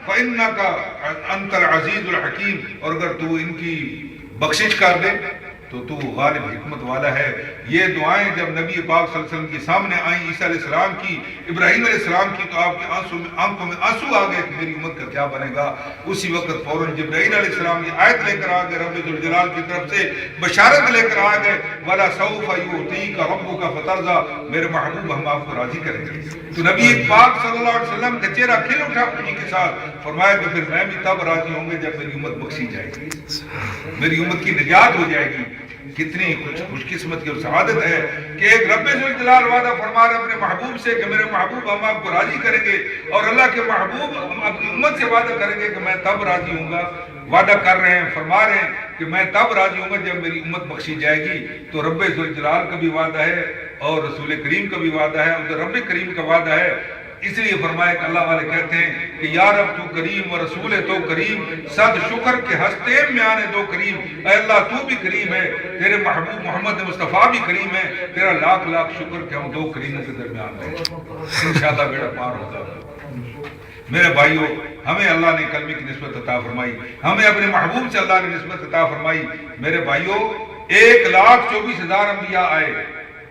فَإِنَّكَ أَنْتَ الْعَزِيزُ الْحَكِيمُ، اور اگر تو ان کی بخشش کر دے تو تو غالب حکمت والا ہے۔ یہ دعائیں جب نبی پاک صلی اللہ علیہ وسلم کے سامنے آئیں، عیسیٰ علیہ السلام کی، ابراہیم علیہ السلام کی، تو آپ کے آنکھوں میں آنسو آ گئے کہ میری امت کا کیا بنے گا۔ اسی وقت فوراً جبرائیل علیہ السلام یہ آیت لے کر آ گئے، رب ذوالجلال کی طرف سے بشارت لے کر آ گئے، وَلَسَوْفَ يُعْطِيكَ رَبُّكَ فَتَرْضَىٰ، میرے محبوب ہم آپ کو راضی کریں گے۔ تو نبی پاک صلی اللہ علیہ وسلم کا چہرہ کھل اٹھا خوشی کے ساتھ، فرمایا کہ پھر میں بھی تب راضی ہوں گے جب میری امت بخشی جائے گی، میری امت کی نجات ہو جائے گی۔ کتنی خوش قسمت کی سعادت ہے کہ ایک رب ذوالجلال وعدہ فرما رہے اپنے محبوب سے کہ میرے محبوب ہم آپ کو راضی کریں گے، اور اللہ کے محبوب اپنی امت سے وعدہ کریں گے کہ میں تب راضی ہوں گا، وعدہ کر رہے ہیں، فرما رہے ہیں کہ میں تب راضی ہوں گا جب میری امت بخشی جائے گی۔ تو رب ذوالجلال کا بھی وعدہ ہے اور رسول کریم کا بھی وعدہ ہے، اور رب کریم کا وعدہ ہے۔ اس لیے فرمایا کہ اللہ والے کہتے ہیں کہ یا رب تو کریم و رسول تو کریم، صد شکر کے ہستے میانے دو کریم، اے اللہ تو بھی کریم ہے، تیرے محبوب محمد مصطفیٰ بھی کریم ہے، تیرا لاکھ لاکھ شکر کہ ہم دو کریموں کے درمیان میں انشاءاللہ بیڑا پار ہوگا۔ میرے بھائیوں، ہمیں اللہ نے کلمے کی نسبت عطا فرمائی، ہمیں اپنے محبوب سے اللہ نے نسبت عطا فرمائی۔ میرے بھائیوں، 1,24,000 انبیاء آئے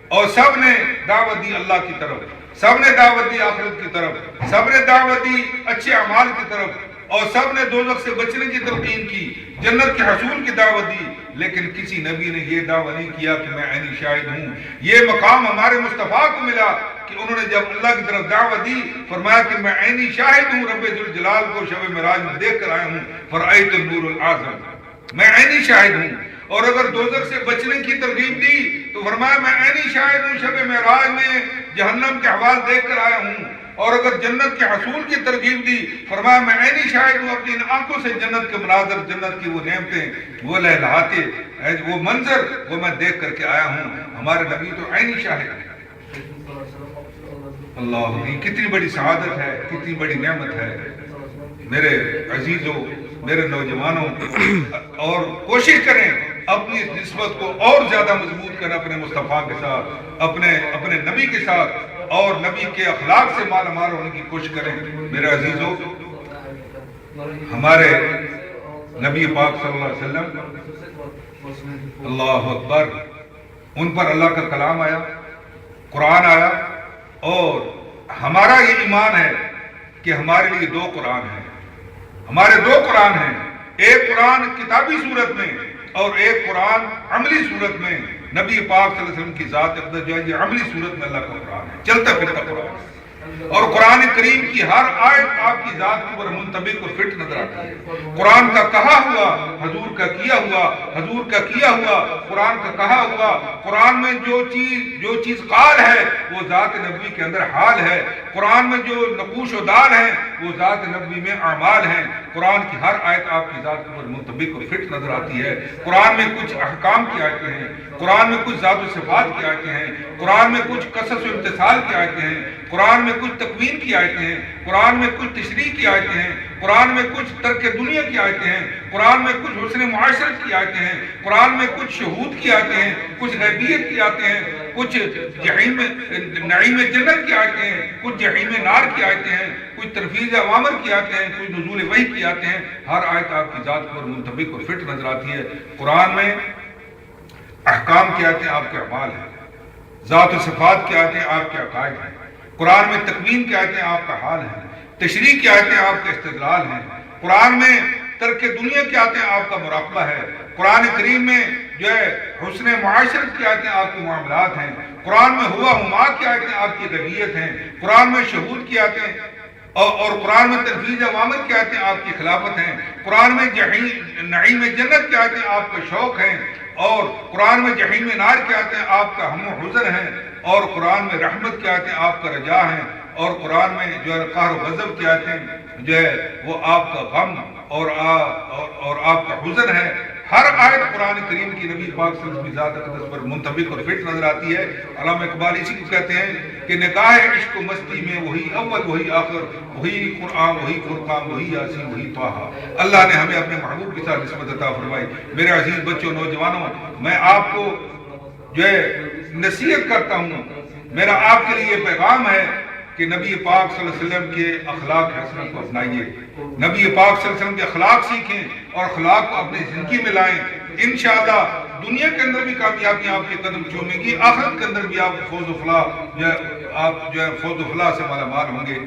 اور سب نے دعوت دی اللہ کی طرف، سب نے دعوت دی آخرت کی طرف، سب نے دعوت دی اچھے اعمال کی طرف، اور سب نے دوزخ سے بچنے کی تلقین کی، جنت کے حصول کی دعوت دی، لیکن کسی نبی نے یہ دعویٰ نہیں کیا کہ میں عینی شاہد ہوں۔ یہ مقام ہمارے مصطفیٰ کو ملا کہ انہوں نے جب اللہ کی طرف دعوت دی، فرمایا کہ میں عینی شاہد ہوں، رب ذوالجلال کو شب معراج میں دیکھ کر آیا ہوں، فرأیت النور العظم، میں عینی شاہد ہوں۔ اور اگر دوزخ سے بچنے کی ترغیب دی تو فرمایا میں عینی شاہد ہوں، شب معراج میں جہنم کے احوال دیکھ کر آیا ہوں۔ اور اگر جنت کے حصول کی ترغیب دی، فرمایا میں عینی شاہد ہوں، اپنی ان آنکھوں سے جنت کے مناظر، جنت کی وہ نعمتیں، وہ لہلاتے، وہ منظر، وہ میں دیکھ کر کے آیا ہوں۔ ہمارے نبی تو عینی شاہد ہے۔ اللہ کی کتنی بڑی سعادت ہے، کتنی بڑی نعمت ہے۔ میرے عزیزوں، میرے نوجوانوں، اور کوشش کریں اپنی اس نسبت کو اور زیادہ مضبوط کریں اپنے مصطفیٰ کے ساتھ، اپنے نبی کے ساتھ، اور نبی کے اخلاق سے مالا مال ہونے کی کوشش کریں۔ میرے عزیزوں، ہمارے نبی پاک صلی اللہ علیہ وسلم، اللہ اکبر، ان پر اللہ کا کلام آیا، قرآن آیا، اور ہمارا یہ ایمان ہے کہ ہمارے لیے 2 قرآن ہیں، ہمارے 2 قرآن ہیں، ایک قرآن کتابی صورت میں اور ایک قرآن عملی صورت میں۔ نبی پاک صلی اللہ علیہ وسلم کی ذات اقدس جو ہے یہ عملی صورت میں اللہ کا قرآن ہے، چلتا پھرتا قرآن ہے، اور قرآن کریم کی ہر آیت آپ کی ذات کے اوپر منطبق اور فٹ نظر آتی ہے۔ قرآن کا کہا ہوا، حضور کا کیا ہوا، حضور کا کیا ہوا، قرآن کا کہا ہوا، قرآن میں جو چیز قال ہے وہ ذات نبوی کے اندر حال ہے، قرآن میں جو نقوش و دال ہیں وہ ذات نبوی میں اعمال ہیں۔ قرآن کی ہر آیت آپ کی ذات کے اوپر منطبق اور فٹ نظر آتی ہے۔ قرآن میں کچھ احکام کی آیتیں ہیں، قرآن میں کچھ ذات و صفات کی آیتیں ہیں، قرآن میں کچھ قصص و امتثال کی آیتیں ہیں، قرآن میں کچھ تکوین کی آیتیں ہیں، قرآن میں کچھ تشریح کی آیتیں ہیں، قرآن میں کچھ ترک دنیا کی آیتیں ہیں، قرآن میں کچھ حسن معاشرت کی آیتیں ہیں، قرآن میں کچھ شہود کی آیتیں ہیں، کچھ غیبیت کی آیتیں ہیں، کچھ نعیم جنت کی آیتیں ہیں، کچھ جحیم نار کی آیتیں ہیں، کچھ تنفیذ اوامر کی آیتیں ہیں، کچھ نزول وحی کی آیتیں ہیں۔ ہر آیت آپ کی ذات پر منطبق اور فٹ نظر آتی ہے۔ قرآن میں احکام کی آیتیں آپ کے اعمال ہیں، ذات و صفات کی آیتیں آپ کے عقائد ہیں، قرآن میں تکوین کی آیتیں آپ کا حال ہیں، تشریح کی آیتیں آپ کا استدلال ہیں، قرآن میں ترک دنیا کی آیتیں آپ کا مراقبہ ہے، قرآن کریم میں جو ہے حسن معاشرت کی آیتیں آپ کے معاملات ہیں، قرآن میں ہوا ہما کی آیتیں آپ کی غیبیت ہیں، قرآن میں شہود کی آیتیں اور قرآن میں تنفیذ اوامر کی آیتیں آپ کی خلافت ہیں، قرآن میں نعیم جنت کی آیتیں آپ کا شوق ہیں، اور قرآن میں جحیم نار کی آیتیں آپ کا ہم و حزن ہیں، اور قرآن میں رحمت کی آیتیں آپ کا رجا ہیں، اور قرآن میں جو ہے قہر و غضب کی آیتیں جو ہے وہ آپ کا غم اور آپ کا حزن ہے۔ ہر آیت قرآن کریم کی نبی پاک صلی اللہ علیہ وسلم کی ذات اقدس پر منطبق اور فٹ نظر آتی ہے۔ علامہ اقبال اسی کو کہتے ہیں کہ نکاح عشق و مستی میں وہی اول وہی آخر، وہی قرآن وہی فرقان وہی یاسین وہی طٰہٰ۔ اللہ نے ہمیں اپنے محبوب کے ساتھ نسبت عطا فرمائی۔ میرے عزیز بچوں، نوجوانوں، میں آپ کو جو ہے نصیحت کرتا ہوں، میرا آپ کے لیے پیغام ہے کہ نبی پاک صلی اللہ علیہ وسلم کے اخلاق حسنہ کو اپنائیے، نبی پاک صلی اللہ علیہ وسلم کے اخلاق سیکھیں اور اخلاق کو اپنی زندگی میں لائیں۔ انشاءاللہ دنیا کے اندر بھی کامیابی آپ کے قدم چومے گی، آخرت کے اندر بھی آپ فوز و فلاح سے مالا مال ہوں گے۔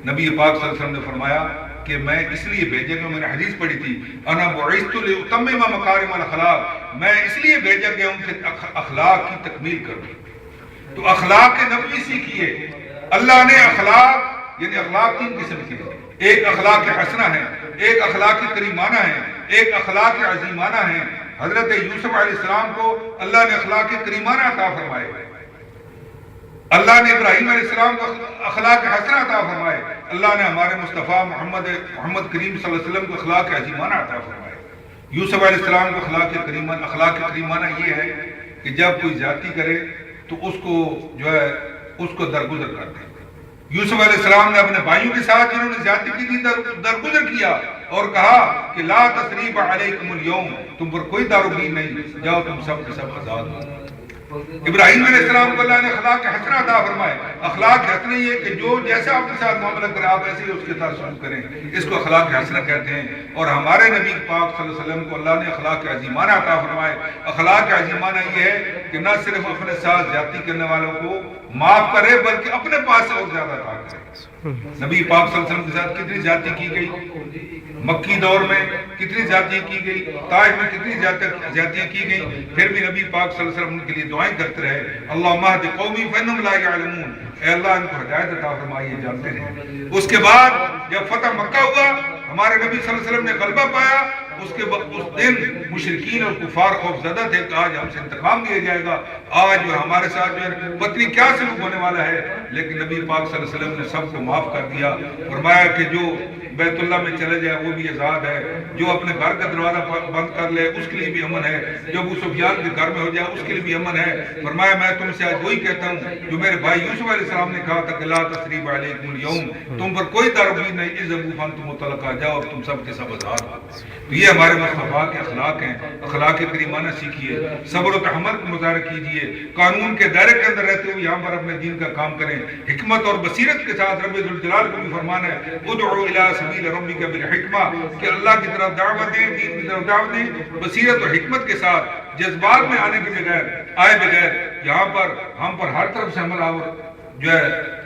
نبی پاک صلی اللہ علیہ وسلم نے فرمایا کہ میں اس لیے بھیجا گیا، میں نے حدیث پڑھی تھی، انا بعثت لاتمم مکارم الاخلاق، میں اس لیے بھیجا گیا ہوں کہ اخلاق کی تکمیل کروں۔ تو اخلاق نبوی سیکھیے۔ اللہ نے اخلاق یعنی اخلاق تین قسم کے ہیں، ایک اخلاق حسنہ ہے، ایک اخلاق کریمانہ ہے، ایک اخلاق عظیمانہ ہے۔ حضرت یوسف علیہ السلام کو اللہ نے اخلاق کریمانہ عطا فرمائے، اللہ نے ابراہیم علیہ السلام کو اخلاق حسنہ عطا فرمائے، اللہ نے ہمارے مصطفیٰ محمد کریم صلی اللہ علیہ وسلم کو اخلاق عظیمانہ عطا فرمائے۔ یوسف علیہ السلام کو اخلاق کریمانہ یہ ہے کہ جب کوئی زیادتی کرے تو اس کو درگزر کر دیں۔ یوسف علیہ السلام نے اپنے بھائیوں کے ساتھ جنہوں نے زیادتی کی تھی درگزر کیا اور کہا کہ لا تثریب علیکم اليوم، تم پر کوئی داروگیر نہیں، جاؤ تم سب کے سب آزاد ہو۔ ابراہیم علیہ السلام کو اللہ نے اخلاق حسنہ عطا فرمائے۔ اخلاق حسنہ یہ کہ جو جیسا آپ کے ساتھ معاملہ کریں آپ ایسے ہی اس کے ساتھ سلوک کریں، اس کو اخلاق حسنہ کہتے ہیں۔ اور ہمارے نبی پاک صلی اللہ علیہ وسلم کو اللہ نے اخلاق عظیمانہ عطا فرمائے۔ اخلاق عظیمانہ یہ ہے کہ نہ صرف اپنے ساتھ زیادتی کرنے والوں کو معاف کرے بلکہ اپنے پاس سے اور زیادہ عطا کرے۔ نبی پاک صلی اللہ علیہ وسلم کے ساتھ کتنی زیادتی کی گئی، مکی دور میں کتنی زیادتی کی گئی، طائف میں کتنی زیادتیاں کی گئی، پھر بھی نبی پاک صلی اللہ علیہ وسلم ان کے لیے دعائیں کرتے رہے، اللہم اہد قومی فانہم لا یعلمون، اے اللہ ان کو ہدایت عطا فرمائیے، جانتے نہیں۔ اس کے بعد جب فتح مکہ ہوا، ہمارے نبی صلی اللہ علیہ وسلم نے غلبہ پایا، اس دن مشرکین اور کفار خوف زدہ تھے کہ آج ہم سے انتقام لیا جائے گا، آج جو ہمارے ساتھ جو ہے پتنی کیا سلوک ہونے والا ہے، لیکن نبی پاک صلی اللہ علیہ وسلم نے سب کو معاف کر دیا۔ فرمایا کہ جو بیت اللہ میں چلے جائے وہ بھی آزاد ہے، جو اپنے گھر کا دروازہ بند کر لے اس کے لیے بھی امن ہے، جو ابو سفیان کے گھر میں ہو جائے اس کے لیے بھی امن ہے۔ فرمایا میں تم سے آج وہی کہتا ہوں جو میرے بھائی یوسف علیہ السلام نے کہا تھا کہ لا تثریب علیکم اليوم، تم پر کوئی داروگیر نہیں، اذهبوا فانتم طلقاء، جاؤ تم سب کے سب آزاد ہو۔ تو یہ ہمارے مصطفیٰ کے اخلاق ہیں، اخلاق کریمانہ سیکھیے، صبر و تحمل کا مظاہرہ کیجیے، قانون کے دائرے کے اندر رہتے ہوئے یہاں پر اپنے دین کا کام کریں، حکمت اور بصیرت کے ساتھ۔ رب ذوالجلال کا بھی فرمان ہے ادعو الی سبیل ربک بالحکمہ، کہ اللہ کی طرف دعوت دیں، دین کی طرف دعوت دیں بصیرت اور حکمت کے ساتھ، جذبات میں آنے کے بغیر۔ یہاں پر ہم پر ہر طرف سے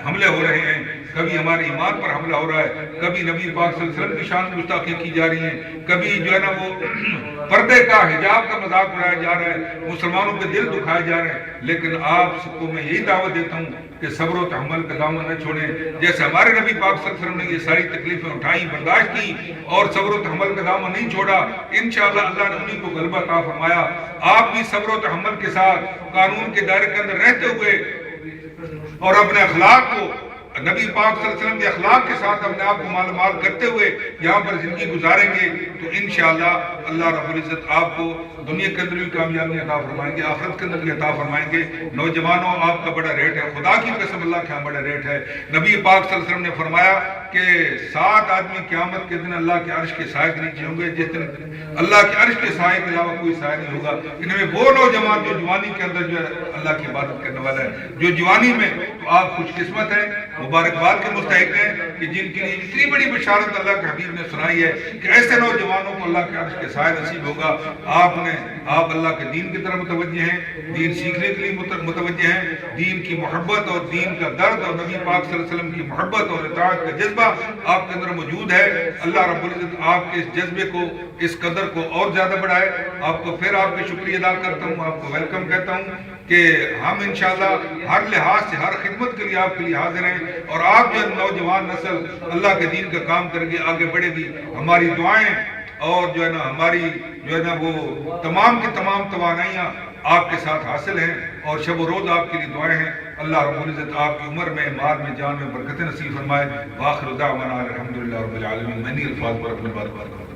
حملے ہو رہے ہیں، کبھی ہمارے ایمان پر حملہ ہو رہا ہے، کبھی نبی پاک صلی اللہ علیہ وسلم کی شان گستاخی کی جا رہی ہیں، کبھی جو ہے نا وہ پردے کا حجاب کا مذاق اڑایا جا رہا ہے، مسلمانوں کے دل دکھائے جا رہے ہیں۔ لیکن آپ سب کو میں یہی دعوت دیتا ہوں کہ صبر و تحمل کا دامن نہ چھوڑیں، جیسے ہمارے نبی پاک صلی اللہ علیہ وسلم نے یہ ساری تکلیفیں اٹھائیں، برداشت کی اور صبر و تحمل کا دامن نہیں چھوڑا، انشاءاللہ اللہ نے انہیں کو غلبہ عطا فرمایا۔ آپ بھی صبر و تحمل کے ساتھ قانون کے دائرے کے اندر رہتے ہوئے اور اپنے اخلاق کو نبی پاک صلی اللہ علیہ وسلم کے اخلاق کے ساتھ اپنے آپ کو مال مال کرتے ہوئے یہاں پر زندگی گزاریں گے تو انشاءاللہ اللہ رب العزت آپ کو دنیا کے اندر بھی کامیابی عطا فرمائیں گے، آخرت کے اندر بھی عطا فرمائیں گے۔ نوجوانوں آپ کا بڑا ریٹ ہے، خدا کی قسم اللہ کے ہاں بڑا ریٹ ہے۔ نبی پاک صلی اللہ علیہ وسلم نے فرمایا کہ 7 آدمی قیامت کے دن اللہ کے عرش کے سائے کے نیچے ہوں گے، جس دن اللہ کے عرش کے سائے کے علاوہ کوئی سائے نہیں ہوگا۔ ان میں وہ نوجوان جو جوانی کے اندر جو ہے اللہ کی عبادت کرنے والا ہے، جو جوانی میں، تو آپ خوش قسمت ہیں، مبارکباد کے مستحق ہیں کہ جن کے لیے اتنی بڑی بشارت اللہ کے حبیب نے سنائی ہے کہ ایسے نوجوانوں کو اللہ کے عرش کے سائے نصیب ہوگا۔ آپ اللہ کے دین کی طرف متوجہ ہیں، دین سیکھنے کے لیے متوجہ ہیں، دین کی محبت اور دین کا درد اور نبی پاک صلی اللہ علیہ وسلم کی محبت اور اطاعت کا جذبہ آپ کے اندر موجود ہے۔ اللہ رب العزت آپ کے اس جذبے کو، اس قدر کو اور زیادہ بڑھائے۔ آپ کو پھر آپ کے شکریہ ادا کرتا ہوں، آپ کو ویلکم کہتا ہوں کہ ہم انشاءاللہ ہر لحاظ سے ہر خدمت کے لیے آپ کے لیے حاضر ہیں، اور آپ جو نوجوان نسل اللہ کے دین کا کام کریں گے، آگے بڑھے گی۔ ہماری دعائیں اور جو ہے نا ہماری جو ہے نا وہ تمام کی تمام توانائیاں آپ کے ساتھ حاصل ہیں، اور شب و روز آپ کے لیے دعائیں ہیں۔ اللہ رب العزت آپ کی عمر میں، مال میں، جان میں برکت نصیب فرمائے۔ وآخر دعوانا الحمدللہ رب العالمین۔ میں نہیں الفاظ پر اپنی بات کرتا ہوں۔